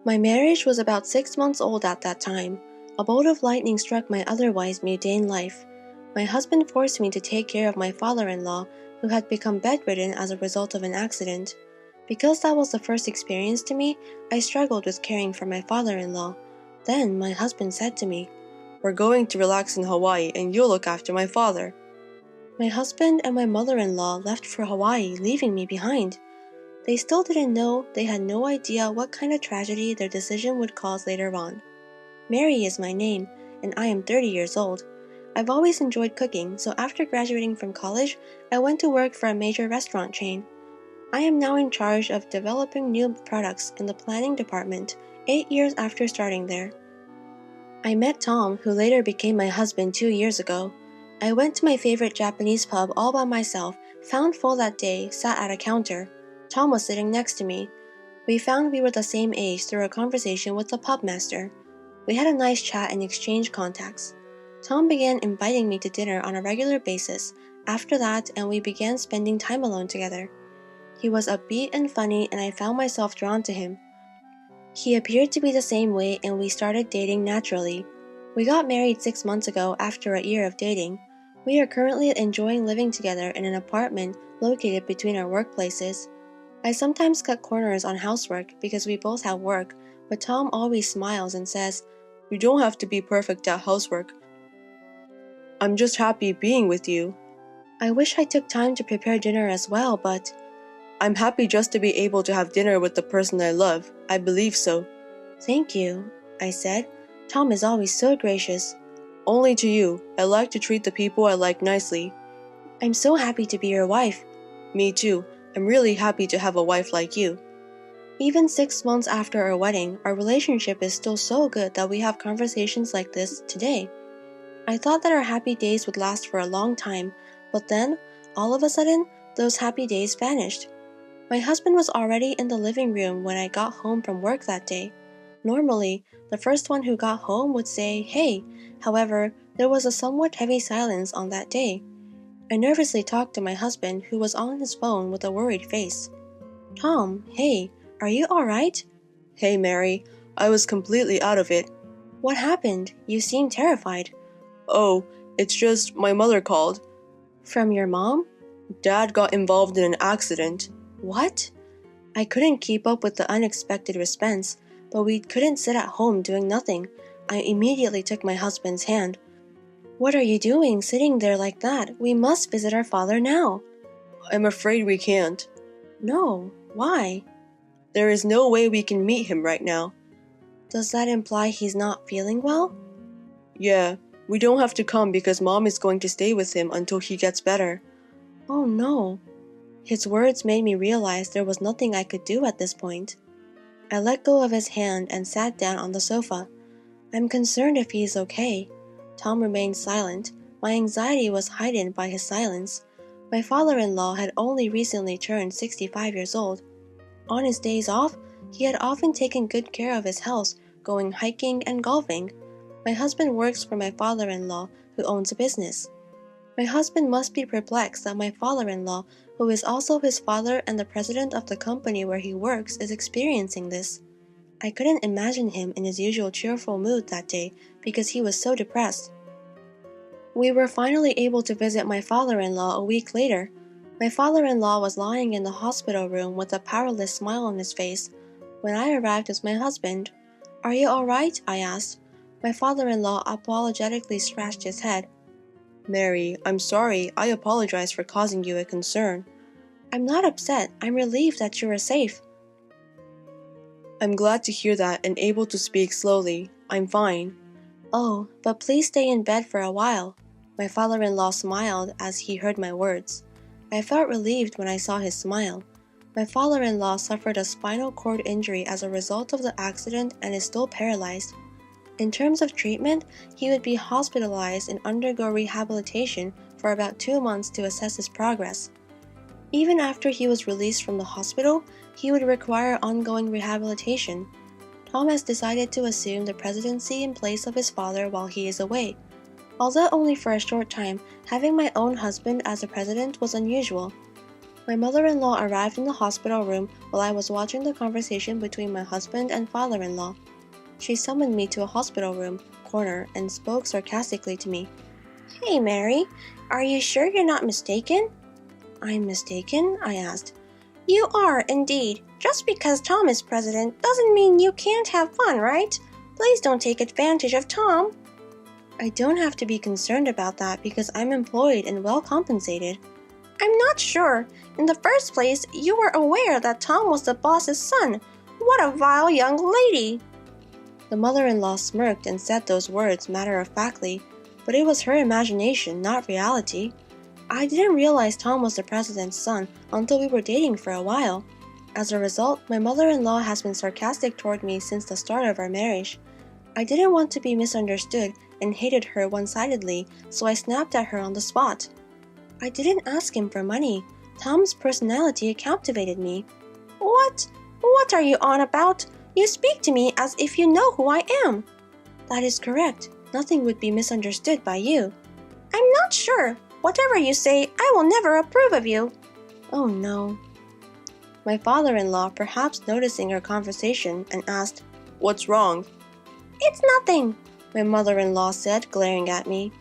My marriage was about 6 months old at that time. A bolt of lightning struck my otherwise mundane life. My husband forced me to take care of my father-in-law, who had become bedridden as a result of an accident. Because that was the first experience to me, I struggled with caring for my father-in-law. Then my husband said to me, "We're going to relax in Hawaii and you'll look after my father." My husband and my mother-in-law left for Hawaii, leaving me behind. They still didn't know, they had no idea what kind of tragedy their decision would cause later on. Mary is my name, and I am 30 years old. I've always enjoyed cooking, so after graduating from college, I went to work for a major restaurant chain. I am now in charge of developing new products in the planning department, 8 years after starting there. I met Tom, who later became my husband 2 years ago. I went to my favorite Japanese pub all by myself, found full that day, sat at a counter. Tom was sitting next to me. We found we were the same age through a conversation with the pub master. We had a nice chat and exchanged contacts. Tom began inviting me to dinner on a regular basis after that, and we began spending time alone together. He was upbeat and funny, and I found myself drawn to him. He appeared to be the same way, and we started dating naturally. We got married 6 months ago after a year of dating. We are currently enjoying living together in an apartment located between our workplaces. I sometimes cut corners on housework because we both have work, but Tom always smiles and says, "You don't have to be perfect at housework. I'm just happy being with you." I wish I took time to prepare dinner as well, but I'm happy just to be able to have dinner with the person I love. I believe so. Thank you, I said. Tom is always so gracious. Only to you. I like to treat the people I like nicely. I'm so happy to be your wife. Me too. I'm really happy to have a wife like you. Even 6 months after our wedding, our relationship is still so good that we have conversations like this today. I thought that our happy days would last for a long time, but then, all of a sudden, those happy days vanished. My husband was already in the living room when I got home from work that day. Normally, the first one who got home would say, "Hey." However, there was a somewhat heavy silence on that day. I nervously talked to my husband, who was on his phone with a worried face. "Tom, hey, are you alright?" "Hey, Mary, I was completely out of it." "What happened? You seem terrified." "Oh, it's just my mother called." "From your mom?" "Dad got involved in an accident." "What?" I couldn't keep up with the unexpected response, but we couldn't sit at home doing nothing. I immediately took my husband's hand. "What are you doing sitting there like that? We must visit our father now." "I'm afraid we can't." "No, why?" "There is no way we can meet him right now." "Does that imply he's not feeling well?" "Yeah, we don't have to come because Mom is going to stay with him until he gets better." "Oh no." His words made me realize there was nothing I could do at this point. I let go of his hand and sat down on the sofa. "I'm concerned if he's okay." Tom remained silent. My anxiety was heightened by his silence. My father-in-law had only recently turned 65 years old. On his days off, he had often taken good care of his health, going hiking and golfing. My husband works for my father-in-law, who owns a business. My husband must be perplexed that my father-in-law, who is also his father and the president of the company where he works, is experiencing this. I couldn't imagine him in his usual cheerful mood that day because he was so depressed. We were finally able to visit my father-in-law a week later. My father-in-law was lying in the hospital room with a powerless smile on his face. When I arrived with my husband, "Are you all right?" I asked. My father-in-law apologetically scratched his head. "Mary, I'm sorry. I apologize for causing you a concern." "I'm not upset. I'm relieved that you are safe." "I'm glad to hear that and able to speak slowly. I'm fine." "Oh, but please stay in bed for a while." My father-in-law smiled as he heard my words. I felt relieved when I saw his smile. My father-in-law suffered a spinal cord injury as a result of the accident and is still paralyzed. In terms of treatment, he would be hospitalized and undergo rehabilitation for about 2 months to assess his progress. Even after he was released from the hospital, he would require ongoing rehabilitation. Tom has decided to assume the presidency in place of his father while he is away. Although only for a short time, having my own husband as a president was unusual. My mother-in-law arrived in the hospital room while I was watching the conversation between my husband and father-in-law. She summoned me to a hospital room corner and spoke sarcastically to me. "Hey, Mary, are you sure you're not mistaken?" "I'm mistaken?" I asked. "You are, indeed. Just because Tom is president doesn't mean you can't have fun, right? Please don't take advantage of Tom." "I don't have to be concerned about that because I'm employed and well compensated." "I'm not sure. In the first place, you were aware that Tom was the boss's son. What a vile young lady!" The mother-in-law smirked and said those words matter-of-factly, but it was her imagination, not reality. I didn't realize Tom was the president's son until we were dating for a while. As a result, my mother-in-law has been sarcastic toward me since the start of our marriage. I didn't want to be misunderstood and hated her one-sidedly, so I snapped at her on the spot. "I didn't ask him for money. Tom's personality captivated me." "What? What are you on about? You speak to me as if you know who I am." "That is correct. Nothing would be misunderstood by you." "I'm not sure. Whatever you say, I will never approve of you." "Oh no." My father-in-law, perhaps noticing our conversation, and asked, "What's wrong?" "It's nothing," my mother-in-law said, glaring at me.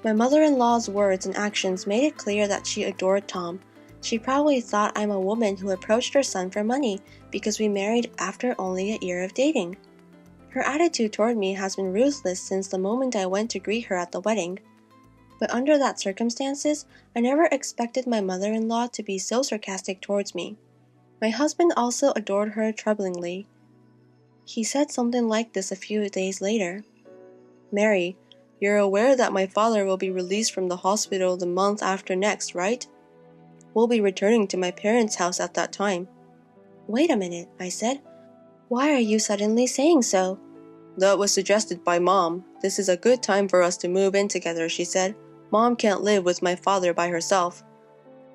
My mother-in-law's words and actions made it clear that she adored Tom. She probably thought I'm a woman who approached her son for money because we married after only a year of dating. Her attitude toward me has been ruthless since the moment I went to greet her at the wedding. But under that circumstances, I never expected my mother-in-law to be so sarcastic towards me. My husband also adored her troublingly. He said something like this a few days later. "Mary, you're aware that my father will be released from the hospital the month after next, right? We'll be returning to my parents' house at that time." "Wait a minute," I said. "Why are you suddenly saying so?" "That was suggested by Mom. This is a good time for us to move in together," she said. "Mom can't live with my father by herself."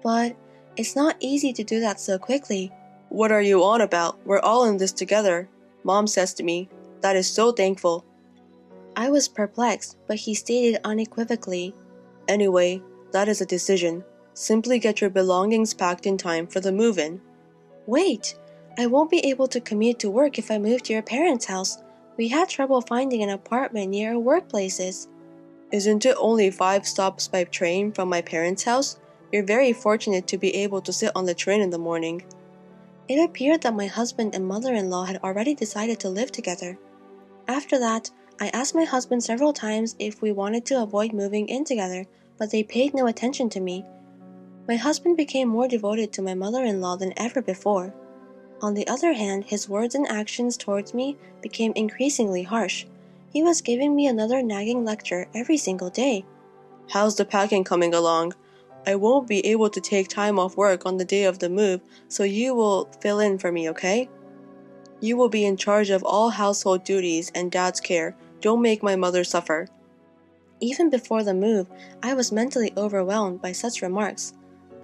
"But it's not easy to do that so quickly." "What are you on about? We're all in this together," Mom says to me. "That is so thankful." I was perplexed, but he stated unequivocally, "Anyway, that is a decision. Simply get your belongings packed in time for the move-in." "Wait, I won't be able to commute to work if I move to your parents' house. We had trouble finding an apartment near our workplaces." "Isn't it only 5 stops by train from my parents' house? You're very fortunate to be able to sit on the train in the morning." It appeared that my husband and mother-in-law had already decided to live together. After that, I asked my husband several times if we wanted to avoid moving in together, but they paid no attention to me. My husband became more devoted to my mother-in-law than ever before. On the other hand, his words and actions towards me became increasingly harsh. He was giving me another nagging lecture every single day. "How's the packing coming along? I won't be able to take time off work on the day of the move, so you will fill in for me, okay? You will be in charge of all household duties and Dad's care. Don't make my mother suffer." Even before the move, I was mentally overwhelmed by such remarks.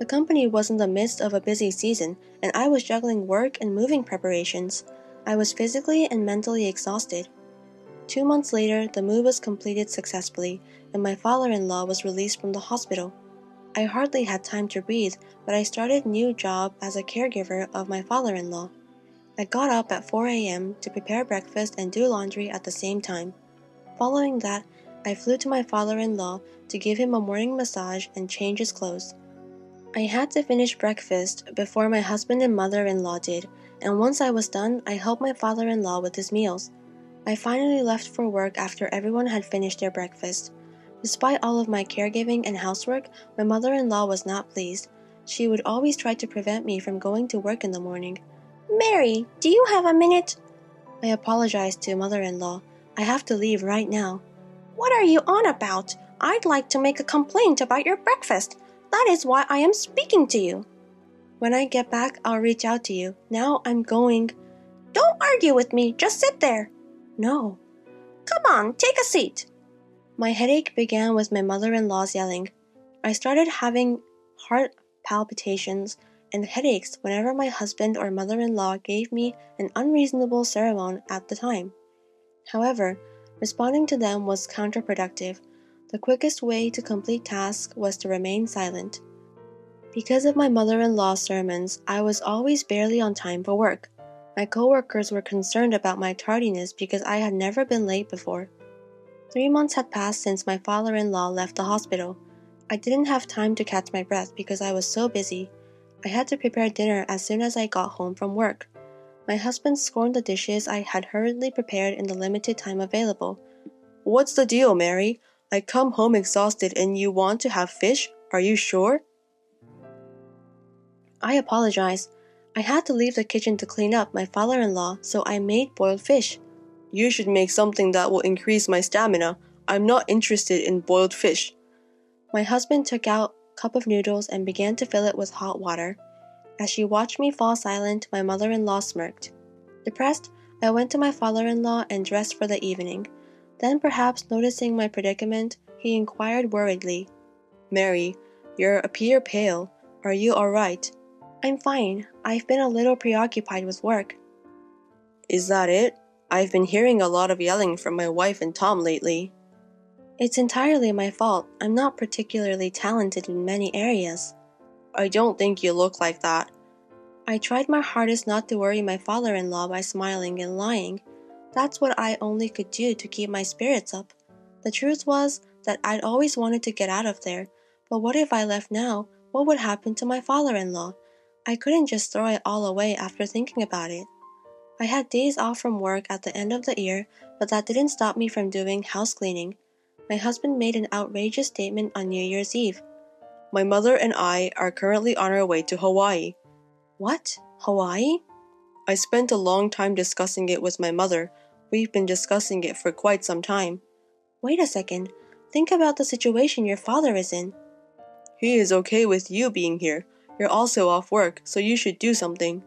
The company was in the midst of a busy season, and I was juggling work and moving preparations. I was physically and mentally exhausted. 2 months later, the move was completed successfully, and my father-in-law was released from the hospital. I hardly had time to breathe, but I started a new job as a caregiver of my father-in-law. I got up at 4 a.m. to prepare breakfast and do laundry at the same time. Following that, I flew to my father-in-law to give him a morning massage and change his clothes. I had to finish breakfast before my husband and mother-in-law did, and once I was done, I helped my father-in-law with his meals. I finally left for work after everyone had finished their breakfast. Despite all of my caregiving and housework, my mother-in-law was not pleased. She would always try to prevent me from going to work in the morning. "Mary, do you have a minute?" I apologized to mother-in-law. "I have to leave right now." "What are you on about? I'd like to make a complaint about your breakfast. That is why I am speaking to you." "When I get back, I'll reach out to you. Now I'm going." "Don't argue with me. Just sit there." "No." "Come on, take a seat." My headache began with my mother-in-law's yelling. I started having heart palpitations and headaches whenever my husband or mother-in-law gave me an unreasonable sermon at the time. However, responding to them was counterproductive. The quickest way to complete tasks was to remain silent. Because of my mother-in-law's sermons, I was always barely on time for work. My coworkers were concerned about my tardiness because I had never been late before. 3 months had passed since my father-in-law left the hospital. I didn't have time to catch my breath because I was so busy. I had to prepare dinner as soon as I got home from work. My husband scorned the dishes I had hurriedly prepared in the limited time available. "What's the deal, Mary? I come home exhausted and you want to have fish? Are you sure?" I apologized. I had to leave the kitchen to clean up my father-in-law, so I made boiled fish. "You should make something that will increase my stamina. I'm not interested in boiled fish." My husband took out a cup of noodles and began to fill it with hot water. As she watched me fall silent, my mother-in-law smirked. Depressed, I went to my father-in-law and dressed for the evening. Then, perhaps noticing my predicament, he inquired worriedly, "Mary, you appear pale. Are you all right?" "I'm fine. I've been a little preoccupied with work." "Is that it? I've been hearing a lot of yelling from my wife and Tom lately." "It's entirely my fault. I'm not particularly talented in many areas." "I don't think you look like that." I tried my hardest not to worry my father-in-law by smiling and lying. That's what I only could do to keep my spirits up. The truth was that I'd always wanted to get out of there, but what if I left now? What would happen to my father-in-law? I couldn't just throw it all away after thinking about it. I had days off from work at the end of the year, but that didn't stop me from doing house cleaning. My husband made an outrageous statement on New Year's Eve. "My mother and I are currently on our way to Hawaii." "What? Hawaii?" "I spent a long time discussing it with my mother. We've been discussing it for quite some time." "Wait a second. Think about the situation your father is in." "He is okay with you being here. You're also off work, so you should do something."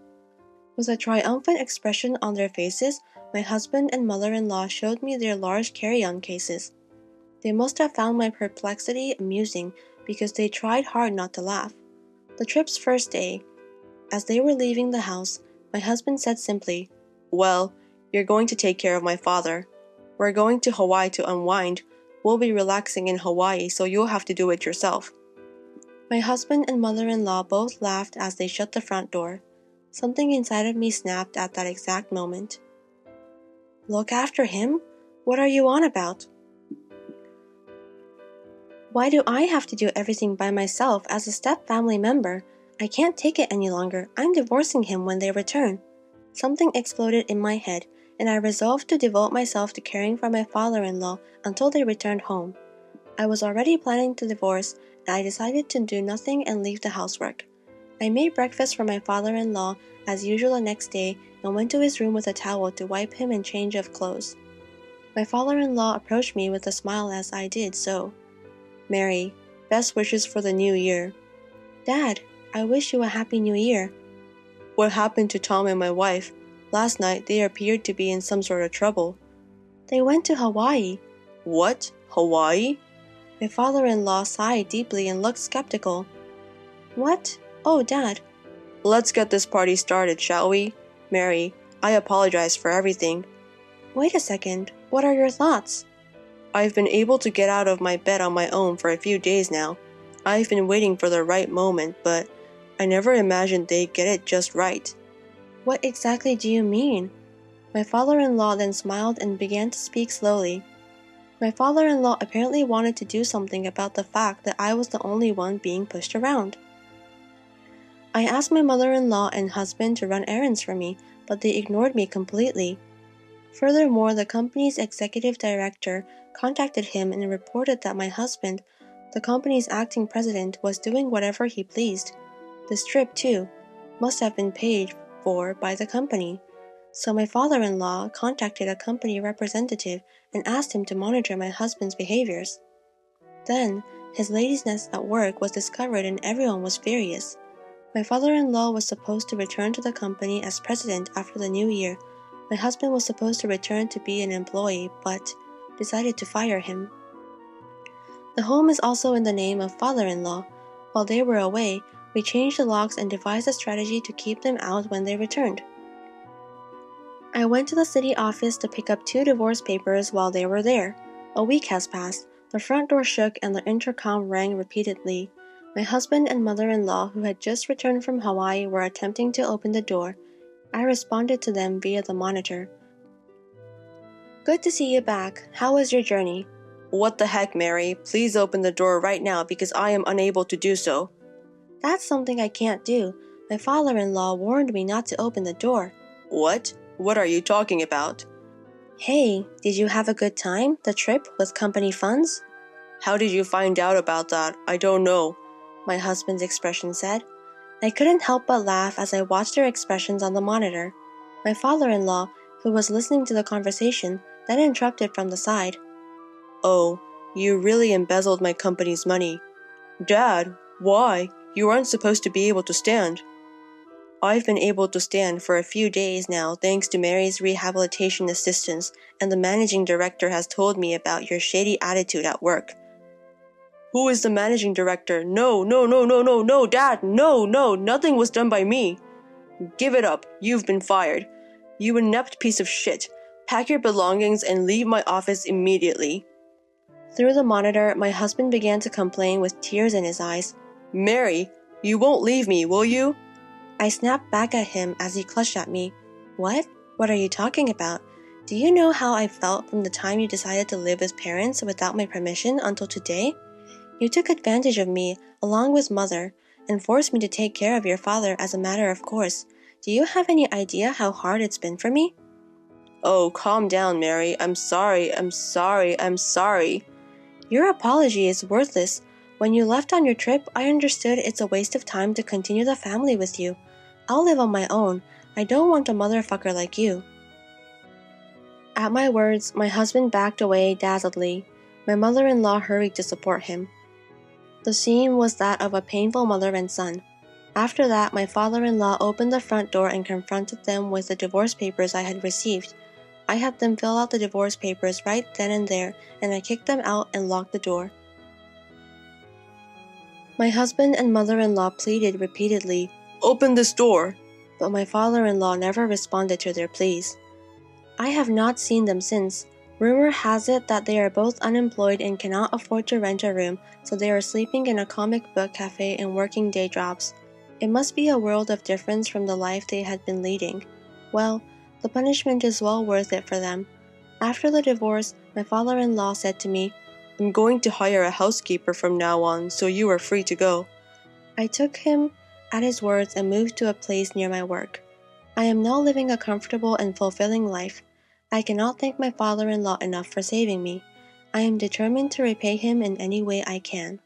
With a triumphant expression on their faces, my husband and mother-in-law showed me their large carry-on cases. They must have found my perplexity amusing because they tried hard not to laugh. The trip's first day, as they were leaving the house, my husband said simply, "Well, you're going to take care of my father. We're going to Hawaii to unwind. We'll be relaxing in Hawaii, so you'll have to do it yourself." My husband and mother-in-law both laughed as they shut the front door. Something inside of me snapped at that exact moment. "Look after him? What are you on about? Why do I have to do everything by myself as a step-family member? I can't take it any longer. I'm divorcing him when they return." Something exploded in my head, and I resolved to devote myself to caring for my father-in-law until they returned home. I was already planning to divorce, and I decided to do nothing and leave the housework. I made breakfast for my father-in-law as usual the next day and went to his room with a towel to wipe him and change of clothes. My father-in-law approached me with a smile as I did so. "Mary, best wishes for the new year." "Dad, I wish you a happy new year." "What happened to Tom and my wife? Last night they appeared to be in some sort of trouble." "They went to Hawaii." "What? Hawaii?" My father-in-law sighed deeply and looked skeptical. "What? Oh, Dad." "Let's get this party started, shall we? Mary, I apologize for everything." "Wait a second. What are your thoughts?" "I've been able to get out of my bed on my own for a few days now. I've been waiting for the right moment, but I never imagined they'd get it just right." "What exactly do you mean?" My father-in-law then smiled and began to speak slowly. My father-in-law apparently wanted to do something about the fact that I was the only one being pushed around. I asked my mother-in-law and husband to run errands for me, but they ignored me completely. Furthermore, the company's executive director contacted him and reported that my husband, the company's acting president, was doing whatever he pleased. This trip, too, must have been paid for by the company. So my father-in-law contacted a company representative and asked him to monitor my husband's behaviors. Then, his laziness at work was discovered and everyone was furious. My father-in-law was supposed to return to the company as president after the new year. My husband was supposed to return to be an employee, but decided to fire him. The home is also in the name of father-in-law. While they were away, we changed the locks and devised a strategy to keep them out when they returned. I went to the city office to pick up 2 divorce papers while they were there. A week has passed. The front door shook and the intercom rang repeatedly. My husband and mother-in-law, who had just returned from Hawaii, were attempting to open the door. I responded to them via the monitor. "Good to see you back. How was your journey?" "What the heck, Mary? Please open the door right now because I am unable to do so." "That's something I can't do. My father-in-law warned me not to open the door." "What? What are you talking about?" "Hey, did you have a good time, the trip, with company funds?" "How did you find out about that? I don't know," my husband's expression said. I couldn't help but laugh as I watched their expressions on the monitor. My father-in-law, who was listening to the conversation, then interrupted from the side. "Oh, you really embezzled my company's money." "Dad, why? You aren't supposed to be able to stand." "I've been able to stand for a few days now thanks to Mary's rehabilitation assistance, and the managing director has told me about your shady attitude at work." "Who is the managing director? No, Dad, no, nothing was done by me." "Give it up, you've been fired. You inept piece of shit. Pack your belongings and leave my office immediately." Through the monitor, my husband began to complain with tears in his eyes. "Mary, you won't leave me, will you?" I snapped back at him as he clutched at me. "What? What are you talking about? Do you know how I felt from the time you decided to live with parents without my permission until today? You took advantage of me, along with Mother, and forced me to take care of your father as a matter of course. Do you have any idea how hard it's been for me?" "Oh, calm down, Mary. I'm sorry. "Your apology is worthless. When you left on your trip, I understood it's a waste of time to continue the family with you. I'll live on my own. I don't want a motherfucker like you." At my words, my husband backed away dazzledly. My mother-in-law hurried to support him. The scene was that of a painful mother and son. After that, my father-in-law opened the front door and confronted them with the divorce papers I had received. I had them fill out the divorce papers right then and there, and I kicked them out and locked the door. My husband and mother-in-law pleaded repeatedly, "Open this door!" but my father-in-law never responded to their pleas. I have not seen them since. Rumor has it that they are both unemployed and cannot afford to rent a room, so they are sleeping in a comic book cafe and working day jobs. It must be a world of difference from the life they had been leading. Well, the punishment is well worth it for them. After the divorce, my father-in-law said to me, "I'm going to hire a housekeeper from now on, so you are free to go." I took him at his words and moved to a place near my work. I am now living a comfortable and fulfilling life. I cannot thank my father-in-law enough for saving me. I am determined to repay him in any way I can.